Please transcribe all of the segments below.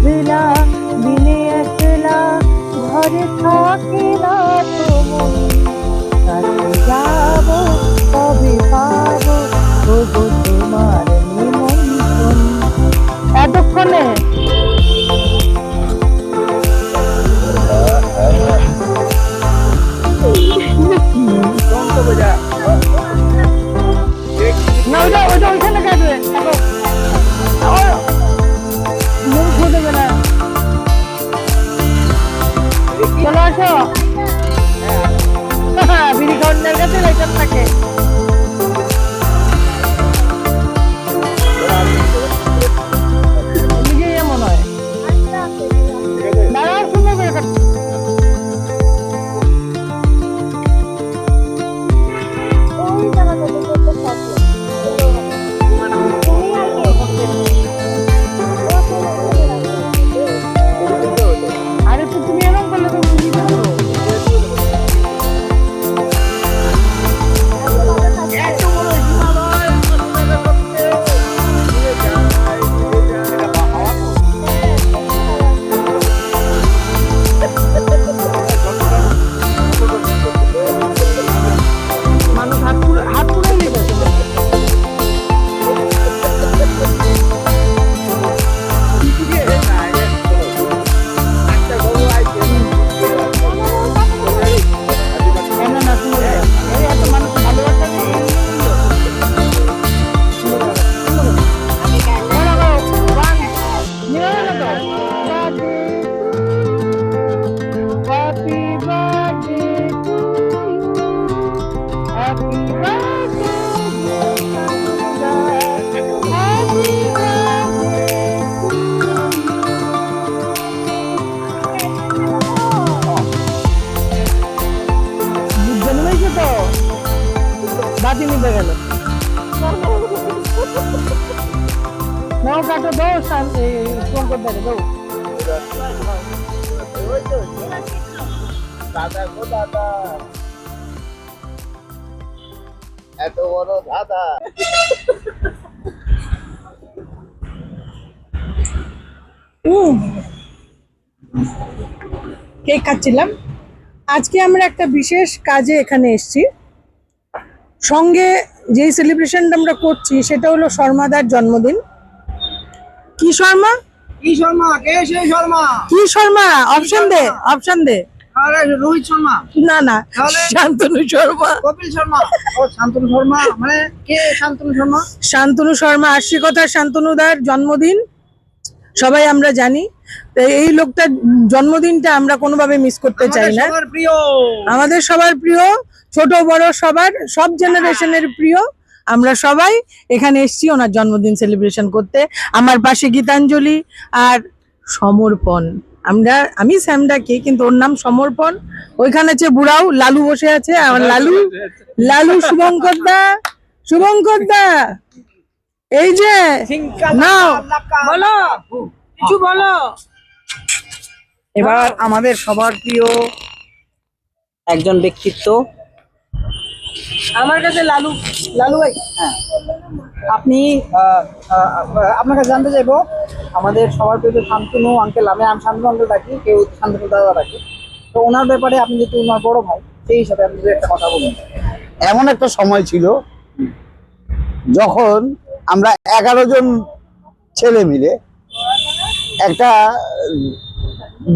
বুঝলা দিনে একলা ঘরে থাকে না তুমি, কাছে যাব কবে পাবো ওগো তোমার নিমন্ত্রণ। এতক্ষণে না ওটা ওটা ওইখানে কাটবে মুখ ফুটে না। চলো আসো বিড়ি খাওয়ার কাছে লাইটার থাকে। নিজেই এমন হয় দাঁড়াও সুন্দর করে কাটবে। আরে তো তুমি এরকম করলে তো বুঝি পারো। মানুষ হাত পুরাই লেগেছে। বাতি নিতে গেল নাও কাটো দাও শঙ্কর দাঁড়ে দাও। দাদা গো দাদা, এত বড় দাদা। কেক খাচ্ছিলাম। আজকে আমরা একটা বিশেষ কাজে এখানে এসেছি। সঙ্গে যেই সেলিব্রেশনটা আমরা করছি সেটা হলো শর্মাদার জন্মদিন। কি শর্মা? কি শর্মা? কে সেই শর্মা? কি শর্মা? অপশন দে, অপশন দে। আরে রোহিত শর্মা? না না, শান্তনু শর্মা। কপিল শর্মা? ও শান্তনু শর্মা, মানে কে শান্তনু শর্মা? শান্তনু শর্মা, আশিকতার শান্তনুদার জন্মদিন সবাই আমরা জানি। তো এই লোকটার জন্মদিনটা আমরা কোনোভাবে মিস করতে চাই না। সবার প্রিয়, আমাদের সবার প্রিয়, ছোট বড় সবার, সব জেনারেশনের প্রিয়। আমরা সবাই এখানে এসেছি ওনার জন্মদিন সেলিব্রেশন করতে। আমার পাশে গীতাঞ্জলি আর সমর্পণ। আমি স্যামডাকে, কিন্তু ওর নাম সমর্পণ। ওইখানে আছে বুড়াও লালু বসে আছে, আমার লালু শুভঙ্কর দা, শুভঙ্কর দা এই যে নাও বলো, কিছু বলো। এবার আমাদের সবার প্রিয় একজন ব্যক্তিত্ব, আমার কাছে লালু ভাই। হ্যাঁ, আপনি আপনার কাছে জানতে চাইবো, আমাদের সবার প্রিয় শান্তনু আঙ্কেল, আমি শান্তনু আঙ্কেল ডাকি, কেউ শান্তনু দাদা ডাকি, তো ওনার ব্যাপারে আপনি যেহেতু ওনার বড় ভাই, সেই হিসাবে আপনি একটা কথা বলুন। এমন একটা সময় ছিল যখন আমরা 11 জন ছেলে মিলে একটা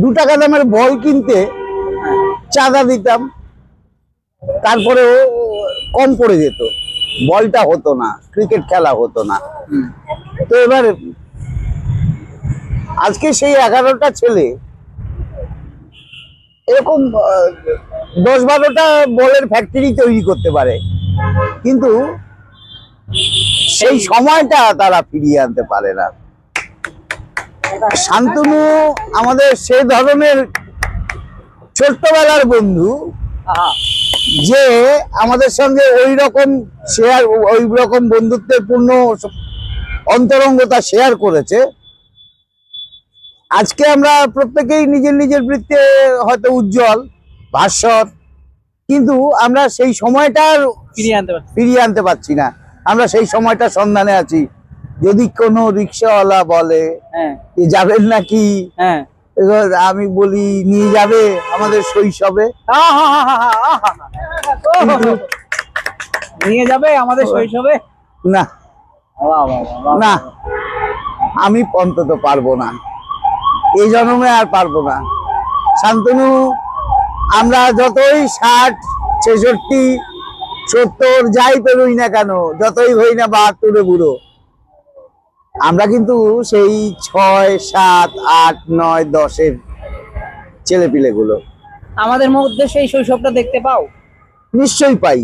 2 টাকা দামের বল কিনতে চাঁদা দিতাম, তারপরেও কম পড়ে যেত, বলটা হতো না, ক্রিকেট খেলা হতো না। তো এবার আজকে সেই 11টা ছেলে এরকম 10-12টা বলের ফ্যাক্টরি তৈরি করতে পারে, কিন্তু সেই সময়টা তারা ফিরিয়ে আনতে পারে না। শান্তনু আমাদের সেই ধরনের ছোট্টবেলার বন্ধু যে আমাদের সঙ্গে ওই রকম বন্ধুত্বের পূর্ণ অন্তরঙ্গতা শেয়ার করেছে। আজকে আমরা প্রত্যেকেই নিজের নিজের বৃত্তে হয়তো উজ্জ্বল ভাস্বর, কিন্তু আমরা সেই সময়টা ফিরিয়ে আনতে পারছি না। আমরা সেই সময়টা সন্ধানে আছি। যদি কোনো রিক্সাওয়ালা বলে হ্যাঁ যে যাবেন নাকি, হ্যাঁ এবার আমি বলি নিয়ে যাবে আমাদের শৈশবে। নিয়ে যাবে আমাদের শৈশবে। না বাহ, বাহ, বাহ, না, বাহ। আমি অন্তত পারবো না, এই জন্মে আর পারবো না। শান্তনু, আমরা যতই 60, 66, 70 যাই পেরোই না কেন, যতই হই না 72 বুড়ো, আমরা কিন্তু সেই 6, 7, 8, 9, 10-এর ছেলেপিলে গুলো আমাদের মধ্যে সেই শৈশবটা দেখতে পাও? নিশ্চয়ই পাই।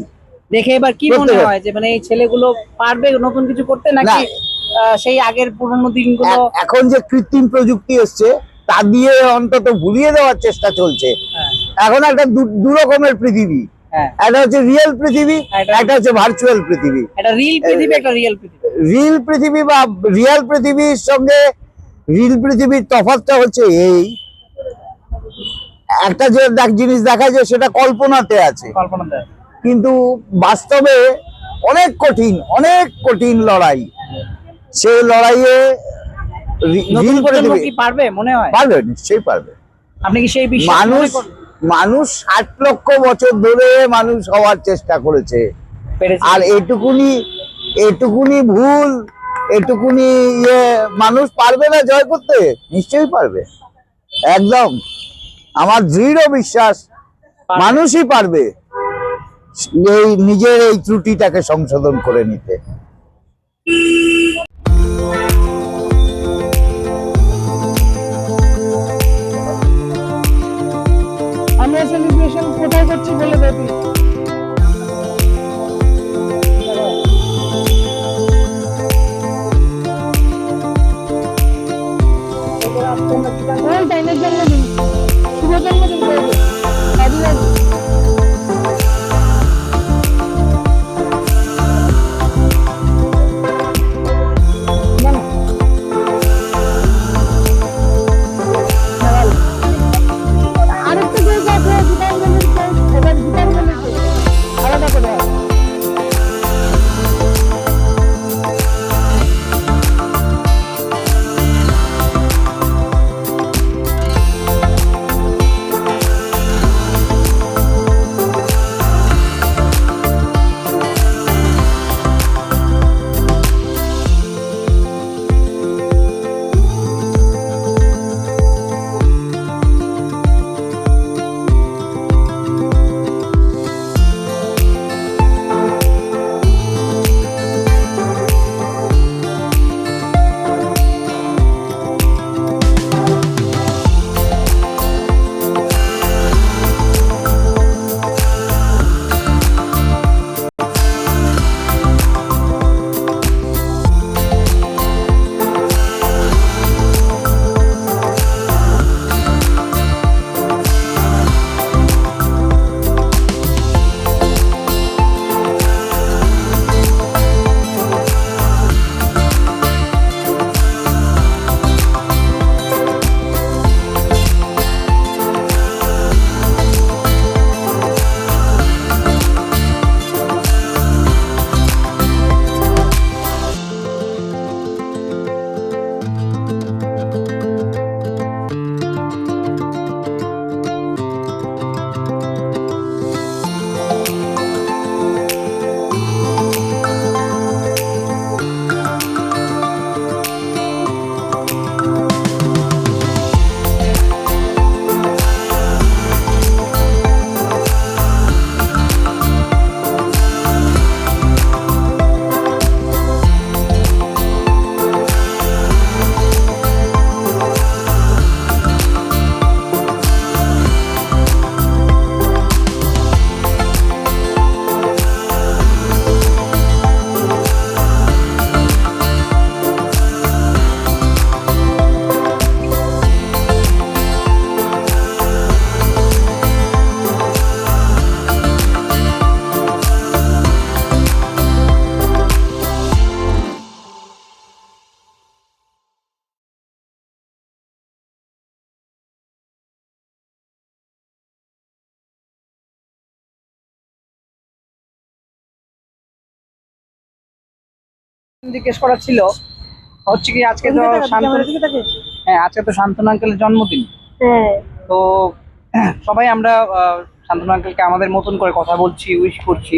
দেখে এবার কি করতে মনে হবে। হয় যে মানে এই ছেলেগুলো পারবে নতুন কিছু করতে, নাকি না। সেই আগের পুরোনো দিনগুলো? এখন যে কৃত্রিম প্রযুক্তি এসছে তা দিয়ে অন্তত ভুলিয়ে দেওয়ার চেষ্টা চলছে। হ্যাঁ এখন একটা দু রকমের পৃথিবী, হ্যাঁ, একটা হচ্ছে রিয়েল পৃথিবী, একটা- একটা হচ্ছে ভার্চুয়াল পৃথিবী। একটা রিল পৃথিবী, একটা রিয়েল পৃথিবী। রিল পৃথিবী বা রিয়েল পৃথিবীর সঙ্গে রিল পৃথিবীর তফাৎটা হচ্ছে এই, একটা যে জিনিস দেখা যায় সেটা কল্পনাতে আছে, কল্পনা দেয়। কিন্তু বাস্তবে অনেক কঠিন লড়াই। সেই লড়াইয়ে নতুন রিল প্রজন্ম পৃথিবী কি পারবে মনে হয়? পারবে, নিশ্চয়ই পারবে। আপনি কি সেই বিশ্বাস মানুষ মনে করেন? মানুষ 60 লক্ষ বছর ধরে মানুষ হওয়ার চেষ্টা করেছে, পেরেছে? আর এটুকুনি ভুল, এটুকুনি মানুষ পারবে না জয় করতে? নিশ্চয়ই পারবে, একদম আমার দৃঢ় বিশ্বাস পারবে। মানুষই পারবে এই নিজের এই ত্রুটিটাকে সংশোধন করে নিতে। আমরা সেলিব্রেশন কোথায় করছি বলে দেবি। ওই টাইমের জন্মদিন, শুভ জন্মদিন করবে। Happy birthday। না, না। আরেকটা কেক আছে গীতাঞ্জলির কেক, এবার গীতাঞ্জলির কেক আলাদা করে হয়। জিজ্ঞেস করা ছিল হচ্ছে কি আজকে তো শান্তনু, হ্যাঁ আজকে তো শান্তনু আঙ্কেলের জন্মদিন। হ্যাঁ তো সবাই আমরা শান্তনু আঙ্কেলকে আমাদের মতন করে কথা বলছি, উইশ করছি।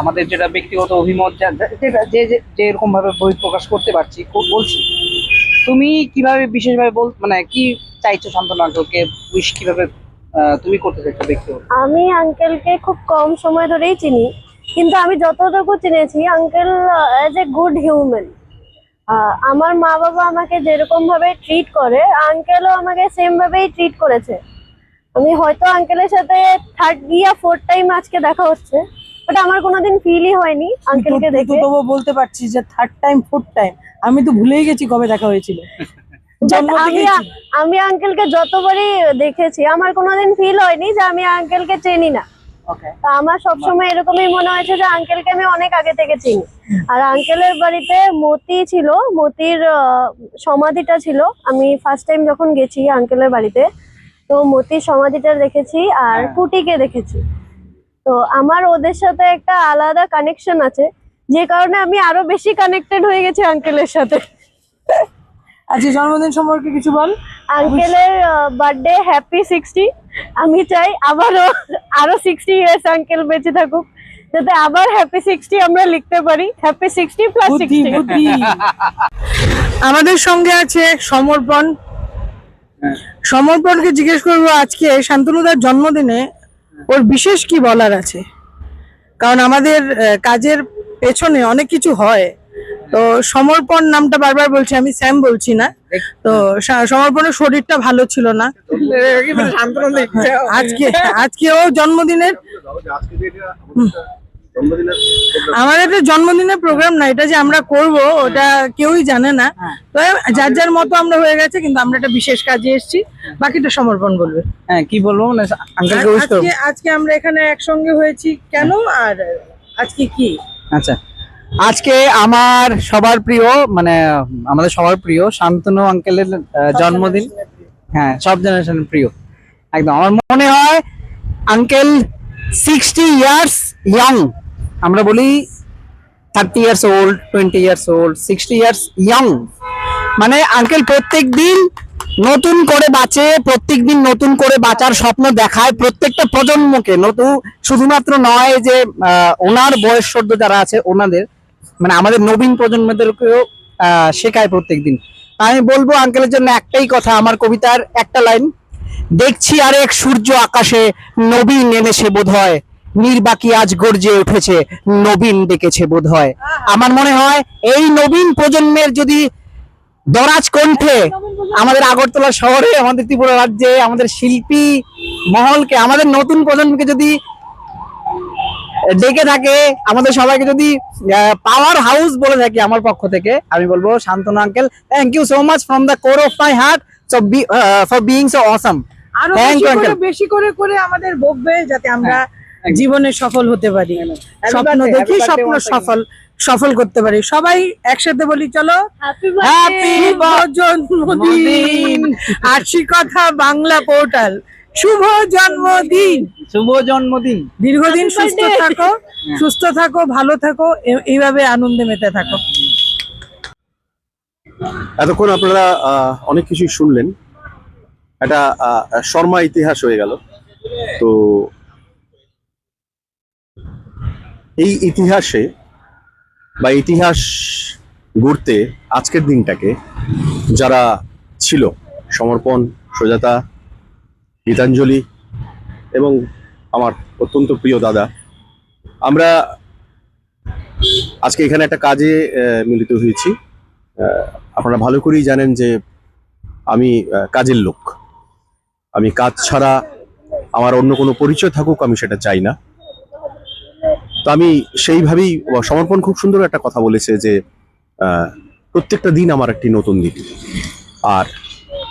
আমাদের যেটা ব্যক্তিগত অভিমত যে এরকম ভাবে বই প্রকাশ করতে পারছি বলছি। তুমি কিভাবে বিশেষভাবে মানে কি চাইছো শান্তনু আঙ্কেলকে উইশ কিভাবে তুমি করতে চাইছো ব্যক্তিগত? আমি আঙ্কেলকে খুব কম সময় ধরেই চিনি, কিন্তু আমি যতটুকু চিনেছি uncle as a good human. আমার মা বাবা আমাকে যেরকম ভাবে ট্রিট করে আঙ্কেলও আমাকে সেম ভাবেই ট্রিট করেছে। আমি হয়তো আঙ্কেলের সাথে থার্ড ইয়া ফোর্থ টাইম আজকে দেখা হচ্ছে, বাট আমার কোনোদিন ফিলই হয়নি আঙ্কেলকে দেখে। তবু বলতে পারছি যে থার্ড টাইম ফোর্থ টাইম, আমি তো ভুলেই গেছি কবে দেখা হয়েছিল। জন্ম আমি থেকেই আমি আঙ্কেলকে যতবারই দেখেছি আমার কোনোদিন ফিল হয়নি যে আমি আঙ্কেলকে চিনি না। ওকে, তা আমার সবসময় এরকমই মনে হয়েছে যে আঙ্কেলকে আমি অনেক আগে থেকে চিনি। আর আঙ্কেলের বাড়িতে মতি ছিল, মতির সমাধিটা ছিল। আমি ফার্স্ট টাইম যখন গেছি আঙ্কেলের বাড়িতে, তো মতির সমাধিটা দেখেছি আর পুটিকে দেখেছি। তো আমার ওদের সাথে একটা আলাদা কানেকশন আছে, যে কারণে আমি আরো বেশি কানেক্টেড হয়ে গেছি আঙ্কেলের সাথে। আজকে জন্মদিন সম্পর্কে কিছু বল। আঙ্কেলের বার্থডে হ্যাপি 60। আমি চাই আরো 60 ইয়ার্স আঙ্কেল বেঁচে থাকুক, যাতে আবার হ্যাপি 60 আমরা লিখতে পারি। হ্যাপি 60 প্লাস বুদ্ধি 60। বুদ্ধি। আমাদের সঙ্গে আছে সমর্পণ। সমর্পণকে জিজ্ঞেস করবো আজকে শান্তনুদার জন্মদিনে ওর বিশেষ কি বলার আছে, কারণ আমাদের কাজের পেছনে অনেক কিছু হয়। তো সমর্পণ নামটা বারবার বলছি, আমি স্যাম বলছি না। তো সমর্পণের শরীরটা ভালো ছিল না আজকে ও জন্মদিনের, আমাদের একটা জন্মদিনের প্রোগ্রাম না এটা যে আমরা করব ওটা কেউই জানে না। তো যার যার মতো আমরা হয়ে গেছে, কিন্তু আমরা একটা বিশেষ কাজে এসেছি, বাকিটা সমর্পণ বলবে। হ্যাঁ কি বলবো মানে আঙ্কেলকে উইশ করব। আজকে আমরা এখানে একসঙ্গে হয়েছি কেন, আর আজকে কি? আচ্ছা, আজকে আমার সবার প্রিয় মানে আমাদের সবার প্রিয় শান্তনু আঙ্কেলের জন্মদিন। হ্যাঁ, সব জেনারেশনের প্রিয় একদম। আমার মনে হয় আঙ্কেল 60 ইয়ার্স ইয়াং। আমরা বলি 30 years old, 20 years old, 60 years young. মানে আঙ্কেল প্রত্যেক দিন নতুন করে বাঁচে, প্রত্যেক দিন নতুন করে বাঁচার স্বপ্ন দেখায় প্রত্যেকটা প্রজন্মকে। নতুন শুধুমাত্র নয় যে ওনার বয়ঃসদ্ধ যারা আছে ওনাদের, মানে আমাদের নবীন প্রজন্মদেরকেও শেখায় প্রত্যেক দিন। আমি বলবো আঙ্কেলের জন্য একটাই কথা, আমার কবিতার একটা লাইন, দেখছি আরেক সূর্য আকাশে, নবীন এনেছে বোধহয়, নির্বাকি আজ গর্জে উঠেছে, নবীন ডেকেছে বোধহয়। আমার মনে হয় এই নবীন প্রজন্মের যদি দরাজ কণ্ঠে আমাদের আগরতলা শহরে, আমাদের ত্রিপুরা রাজ্যে, আমাদের শিল্পী মহলকে, আমাদের নতুন প্রজন্মকে যদি ডেকে থাকে, আমাদের সবাইকে যদি পাওয়ার হাউস বলে থাকে, আমার পক্ষ থেকে আমি বলবো Shantanu uncle, thank you so much from the core of my heart for being so awesome. আরো Thank you, uncle. বেশি করে করে আমাদের বকবে, যাতে আমরা জীবনে সফল হতে পারি, স্বপ্ন birthday, দেখি happy স্বপ্ন birthday once again. সফল করতে পারি। সবাই একসাথে বলি, চলো হ্যাপি Happy জন্মদিন। আশি কথা বাংলা পোর্টাল, শুভ জন্মদিন। শুভ জন্মদিন। দীর্ঘদিন Happy সুস্থ birthday. থাকো, সুস্থ থাকো, ভালো থাকো, এইভাবে আনন্দে মেতে থাকো। এতক্ষণ আপনারা অনেক কিছুই শুনলেন, একটা শর্মা ইতিহাস হয়ে গেল। তো এই ইতিহাসে বা ইতিহাস গড়তে আজকের দিনটাকে যারা ছিল, সমর্পণ, সুজাতা, গীতাঞ্জলি এবং আমার অত্যন্ত প্রিয় দাদা, আমরা আজকে এখানে একটা কাজে মিলিত হয়েছি। আপনারা ভালো করেই জানেন যে আমি কাজের লোক। আমি কাজ ছাড়া আমার অন্য কোনো পরিচয় থাকুক আমি সেটা চাই না। তো আমি সেইভাবেই, সমর্পণ খুব সুন্দর একটা কথা বলেছে যে প্রত্যেকটা দিন আমার একটি নতুন দিন, আর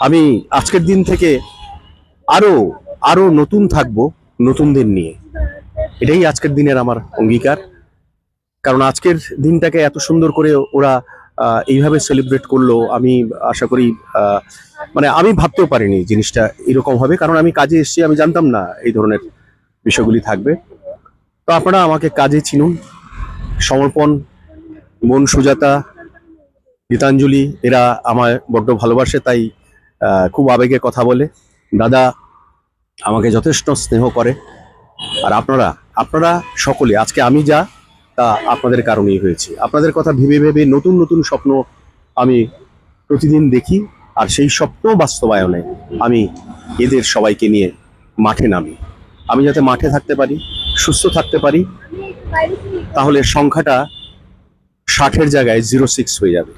আমি আজকের দিন থেকে আরো আরো নতুন থাকবো, নতুন দিন নিয়ে। এটাই আজকের দিনের আমার অঙ্গীকার। কারণ আজকের দিনটাকে এত সুন্দর করে ওরা এইভাবে সেলিব্রেট করলো, আমি আশা করি মানে আমি ভাবতেও পারিনি জিনিসটা এরকম হবে। কারণ আমি কাজে এসেছি, আমি জানতাম না এই ধরনের বিষয়গুলি থাকবে। তো আপনারা আমাকে কাজে চিনুন। সমর্পণ, বোন সুজাতা, গীতাঞ্জলি এরা আমায় বড্ড ভালোবাসে, তাই খুব আবেগে কথা বলে। দাদা আমাকে যথেষ্ট স্নেহ করে। আর আপনারা আপনারা সকলে, আজকে আমি যা তা আপনাদের কারণেই হয়েছে। আপনাদের কথা ভেবে ভেবে নতুন নতুন স্বপ্ন আমি প্রতিদিন দেখি, আর সেই স্বপ্ন বাস্তবায়নে আমি এদের সবাইকে নিয়ে মাঠে নামি। আমি যাতে মাঠে থাকতে পারি, সুস্থ থাকতে পারি, তাহলে সংখ্যাটা 60-এর জায়গায় 06 হয়ে যাবে।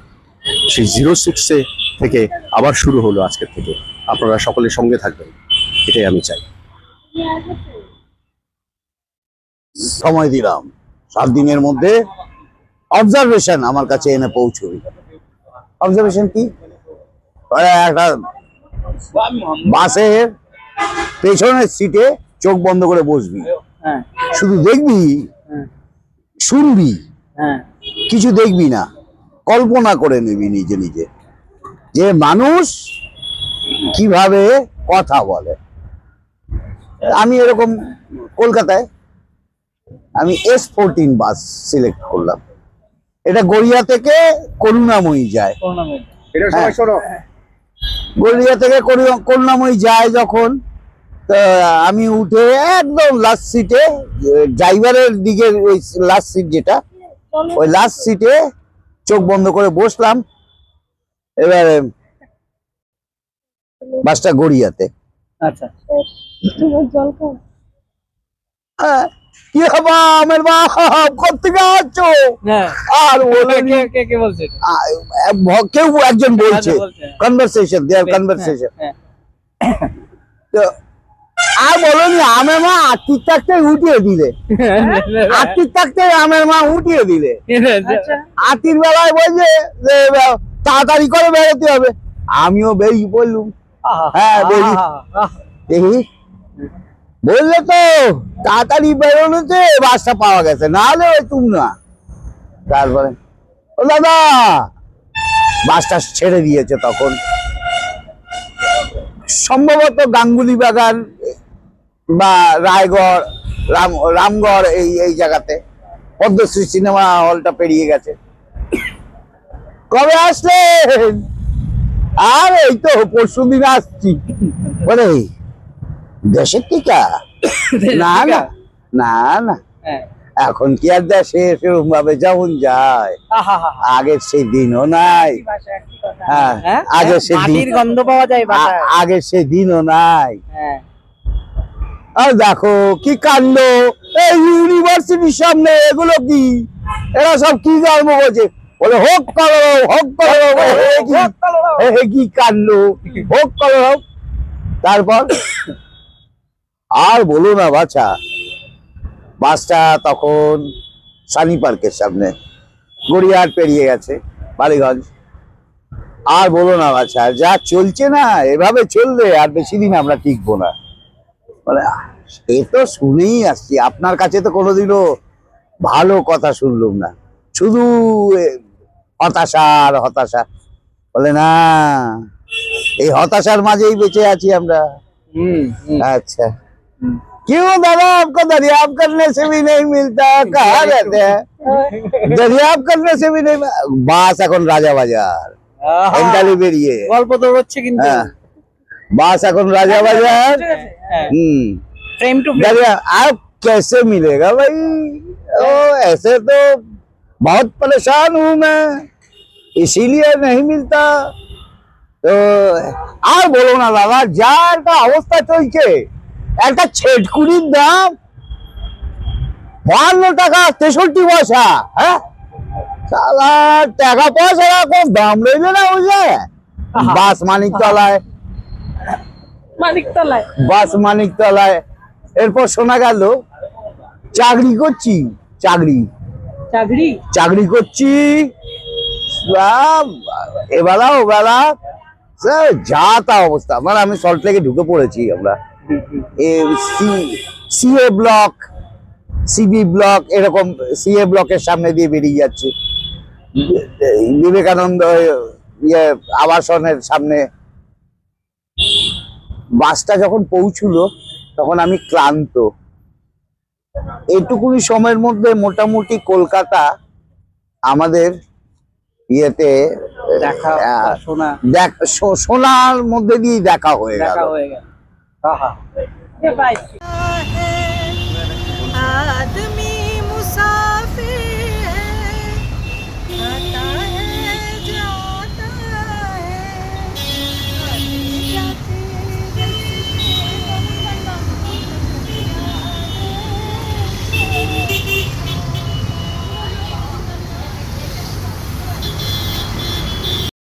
সেই 06-এ থেকে আবার শুরু হলো আজকের থেকে। আপনারা সকলের সঙ্গে থাকবেন, এটাই আমি চাই। সময় দিলাম 7 দিনের মধ্যে অবজারভেশন আমার কাছে এনে পৌঁছবি। অবজারভেশন কি? একটা বাসের পেছনের সিটে চোখ বন্ধ করে বসবি, হ্যাঁ শুধু দেখবি, হ্যাঁ শুনবি, হ্যাঁ কিছু দেখবি না, কল্পনা করে নিবি নিজে নিজে যে মানুষ কিভাবে কথা বলে। আমি এরকম কলকাতায় আমি S14 বাস সিলেক্ট করলাম। এটা গড়িয়া থেকে করুণাময়ী যায়। এটা সবাই শোনো। গড়িয়া থেকে করুণাময়ী যায় যখন, তো আমি উঠে একদম লাস্ট সিটে, ড্রাইভারের দিকের ওই লাস্ট সিট যেটা, ওই লাস্ট সিটে চোখ বন্ধ করে বসলাম। এবারে বাসটা গড়িয়াতে। আচ্ছা হ্যাঁ, কি হবা আমার বাপ, কোথেকে আসছো? হ্যাঁ আর বলে কে বলছে? কেউ একজন বলছে, আচ্ছা, বলছে। কনভারসেশন, দেয়ার কনভারসেশন। হ্যাঁ, তো আর বলনি, আমার মা আটটির থাকতে উঠিয়ে দিলে, আটটির থাকতে আমার মা উঠিয়ে দিলে। আটটির বেলায় বলছে যে তাড়াতাড়ি করে বেরোতে হবে। আমিও বেরিয়ে পড়লুম। হ্যাঁ বেরিয়ে দেখি, বললে তো তাড়াতাড়ি বেরোনোতে বাসটা পাওয়া গেছে, নাহলে ওই তুম না। তারপরে ও দাদা, বাসটা ছেড়ে দিয়েছে তখন, সম্ভবত গাঙ্গুলি বাগান বা রায়গড়, রামগড়, এই জায়গাতে পদ্মশ্রী সিনেমা হলটা পেরিয়ে গেছে। কবে আসলেন? আর এই তো পরশুদিন আসছি। বলে দেশের টিকা? না না না না, হ্যাঁ। এখন কি আর দেশে সেরকম ভাবে যেমন যায়, আগের সেই দিনও নাই। হ্যাঁ, হ্যাঁ? আগের সেই মাটির দিন, গন্ধ পাওয়া যায় বাসায়। আগের সেই দিনও নাই। হ্যাঁ। আর দেখো কি কাণ্ড, এই ইউনিভার্সিটির সামনে এগুলো কি, এরা সব কি জন্ম করছে? বলে হোক করো, হোক করো, কি কাণ্ড, হোক করো। তারপর আর বলো না বাছা, বাসটা তখন সানি পার্কের সামনে, গড়িয়াহাট পেরিয়ে গেছে, বালিগঞ্জ। আর বলো না বাছা, যা চলছে না, এভাবে চললে আর বেশি দিন আমরা টিকবো না। মানে এ তো শুনেই আসছি, আপনার কাছে তো কোনোদিনও ভালো কথা শুনলাম না, শুধু হতাশা আর হতাশা। বলে না, এই হতাশার মাঝেই বেঁচে আছি আমরা। अच्छा क्यों दादा आपको दरियाब करने से भी नहीं मिलता, कहाँ रहते हैं? दरियाब करने से भी नहीं। बास এখন রাজা বাজার, এন্টালি বেরিয়ে গল্প তো হচ্ছে কিন্তু। হ্যাঁ, बास এখন রাজা বাজার। फ्रेम टू दरिया आप कैसे मिलेगा भाई? ओ ऐसे तो बहुत परेशान हूँ मैं, इसीलिए नहीं मिलता। তো আর বলো না দাদা, যা একটা অবস্থা চলছে, একটা ছেটকুড়ির দাম 52 টাকা 63 পয়সা। হ্যাঁ, সালা টাকা পয়সা এখন দাম রইবে না, বুঝলে? বাস মানিকতলায়, বাস মানিকতলায়। এরপর শোনা গেল চাকরি করছি, চাকরি করছি, এবেলা ওবেলা যা তা অবস্থা। মানে আমি সল্ট লেকে ঢুকে পড়েছি, আমরা সিএ ব্লক, সিবি ব্লক, এরকম সিএ ব্লকের সামনে দিয়ে বেরিয়ে যাচ্ছি, বিবেকানন্দ আবাসনের সামনে। বাসটা যখন পৌঁছলো তখন আমি ক্লান্ত। এইটুকুনি সময়ের মধ্যে মোটামুটি কলকাতা আমাদের ইয়েতে দেখা বা শোনা শোনার মধ্যে দিয়ে দেখা হয়ে গেল। দেখা হয়ে গেল। আহা